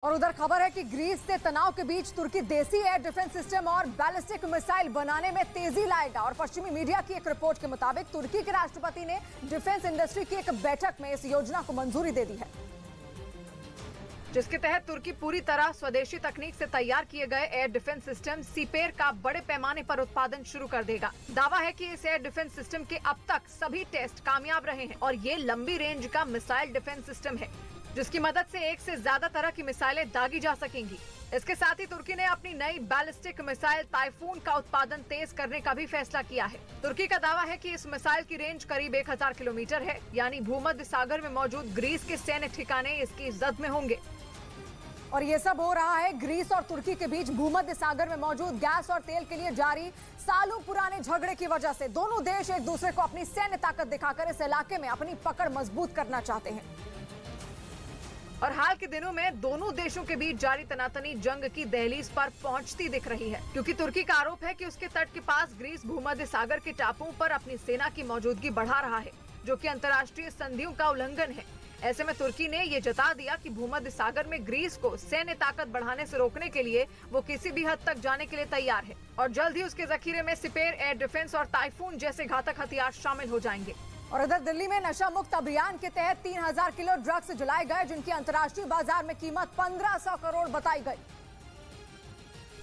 और उधर खबर है कि ग्रीस से तनाव के बीच तुर्की देसी एयर डिफेंस सिस्टम और बैलिस्टिक मिसाइल बनाने में तेजी लाएगा। और पश्चिमी मीडिया की एक रिपोर्ट के मुताबिक तुर्की के राष्ट्रपति ने डिफेंस इंडस्ट्री की एक बैठक में इस योजना को मंजूरी दे दी है, जिसके तहत तुर्की पूरी तरह स्वदेशी तकनीक से तैयार किए गए एयर डिफेंस सिस्टम सीपेर का बड़े पैमाने पर उत्पादन शुरू कर देगा। दावा है कि इस एयर डिफेंस सिस्टम के अब तक सभी टेस्ट कामयाब रहे हैं और ये लंबी रेंज का मिसाइल डिफेंस सिस्टम है, जिसकी मदद से एक से ज्यादा तरह की मिसाइलें दागी जा सकेंगी। इसके साथ ही तुर्की ने अपनी नई बैलिस्टिक मिसाइल टाइफून का उत्पादन तेज करने का भी फैसला किया है। तुर्की का दावा है कि इस मिसाइल की रेंज करीब 1000 किलोमीटर है, यानी भूमध्य सागर में मौजूद ग्रीस के सैन्य ठिकाने इसकी जद में होंगे। और ये सब हो रहा है ग्रीस और तुर्की के बीच भूमध्य सागर में मौजूद गैस और तेल के लिए जारी सालों पुराने झगड़े की वजह से। दोनों देश एक दूसरे को अपनी सैन्य ताकत दिखाकर इस इलाके में अपनी पकड़ मजबूत करना चाहते हैं। और हाल के दिनों में दोनों देशों के बीच जारी तनातनी जंग की दहलीज पर पहुंचती दिख रही है, क्योंकि तुर्की का आरोप है कि उसके तट के पास ग्रीस भूमध्य सागर के टापुओं पर अपनी सेना की मौजूदगी बढ़ा रहा है, जो कि अंतर्राष्ट्रीय संधियों का उल्लंघन है। ऐसे में तुर्की ने ये जता दिया कि भूमध्य सागर में ग्रीस को सैन्य ताकत बढ़ाने से रोकने के लिए वो किसी भी हद तक जाने के लिए तैयार है और जल्द ही उसके जखीरे में सिपेर एयर डिफेंस और टाइफून जैसे घातक हथियार शामिल हो जाएंगे। और उधर दिल्ली में नशा मुक्त अभियान के तहत 3000 किलो ड्रग्स जलाए गए, जिनकी अंतर्राष्ट्रीय बाजार में कीमत 1500 करोड़ बताई गई।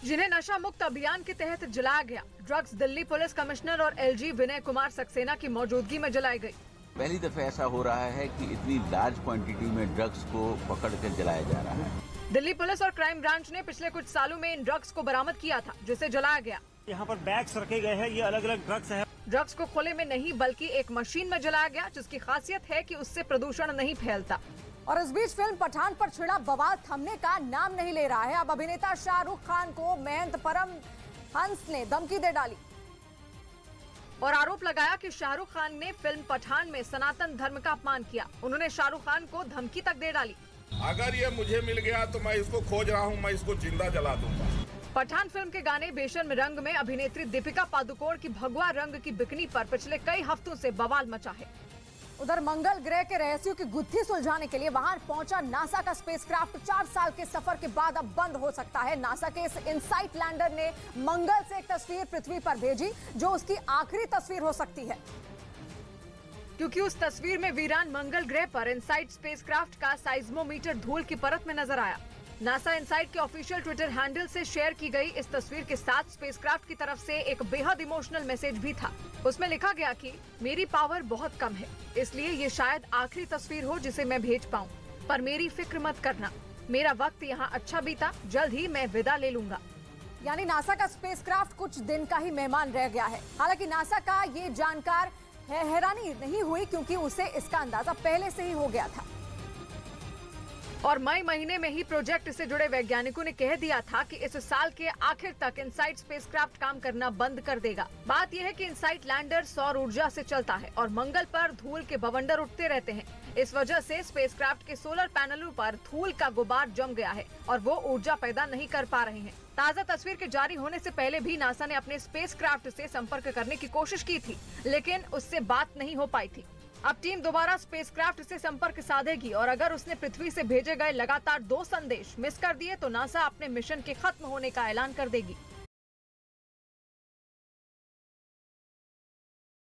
जिन्हें नशा मुक्त अभियान के तहत जलाया गया ड्रग्स दिल्ली पुलिस कमिश्नर और एलजी विनय कुमार सक्सेना की मौजूदगी में जलाई गई। पहली दफा ऐसा हो रहा है कि इतनी लार्ज क्वांटिटी में ड्रग्स को पकड़कर जलाया जा रहा है। दिल्ली पुलिस और क्राइम ब्रांच ने पिछले कुछ सालों में इन ड्रग्स को बरामद किया था, जिसे जलाया गया। यहाँ पर बैग्स रखे गए हैं, ये अलग अलग ड्रग्स है। ड्रग्स को खुले में नहीं बल्कि एक मशीन में जलाया गया, जिसकी खासियत है कि उससे प्रदूषण नहीं फैलता। और इस बीच फिल्म पठान पर छिड़ा बवाल थमने का नाम नहीं ले रहा है। अब अभिनेता शाहरुख खान को महंत परम हंस ने धमकी दे डाली और आरोप लगाया कि शाहरुख खान ने फिल्म पठान में सनातन धर्म का अपमान किया। उन्होंने शाहरुख खान को धमकी तक दे डाली, अगर ये मुझे मिल गया तो मैं इसको खोज रहा हूँ, मैं इसको जिंदा जला दूंगा। पठान फिल्म के गाने बेशर्म रंग में अभिनेत्री दीपिका पादुकोण की भगवा रंग की बिकनी पर पिछले कई हफ्तों से बवाल मचा है। उधर मंगल ग्रह के रहस्यों की गुत्थी सुलझाने के लिए वहां पहुंचा नासा का स्पेसक्राफ्ट 4 साल के सफर के बाद अब बंद हो सकता है। नासा के इस इनसाइट लैंडर ने मंगल से एक तस्वीर पृथ्वी पर भेजी, जो उसकी आखिरी तस्वीर हो सकती है, क्योंकि उस तस्वीर में वीरान मंगल ग्रह पर इनसाइट स्पेसक्राफ्ट का साइज्मोमीटर धूल की परत में नजर आया। नासा इनसाइट के ऑफिशियल ट्विटर हैंडल से शेयर की गई इस तस्वीर के साथ स्पेसक्राफ्ट की तरफ से एक बेहद इमोशनल मैसेज भी था। उसमें लिखा गया कि मेरी पावर बहुत कम है, इसलिए ये शायद आखिरी तस्वीर हो जिसे मैं भेज पाऊं, पर मेरी फिक्र मत करना, मेरा वक्त यहाँ अच्छा बीता, जल्द ही मैं विदा ले लूंगा। यानी नासा का स्पेसक्राफ्ट कुछ दिन का ही मेहमान रह गया है। हालांकि नासा का ये जानकार हैरानी नहीं हुई, क्योंकि उसे इसका अंदाजा पहले से ही हो गया था और मई महीने में ही प्रोजेक्ट से जुड़े वैज्ञानिकों ने कह दिया था कि इस साल के आखिर तक इनसाइट स्पेसक्राफ्ट काम करना बंद कर देगा। बात यह है कि इनसाइट लैंडर सौर ऊर्जा से चलता है और मंगल पर धूल के बवंडर उठते रहते हैं। इस वजह से स्पेसक्राफ्ट के सोलर पैनलों पर धूल का गुबार जम गया है और वो ऊर्जा पैदा नहीं कर पा रहे हैं। ताज़ा तस्वीर के जारी होने से पहले भी नासा ने अपने स्पेसक्राफ्ट से संपर्क करने की कोशिश की थी, लेकिन उससे बात नहीं हो पाई थी। अब टीम दोबारा स्पेसक्राफ्ट से संपर्क साधेगी और अगर उसने पृथ्वी से भेजे गए लगातार 2 संदेश मिस कर दिए तो नासा अपने मिशन के खत्म होने का ऐलान कर देगी।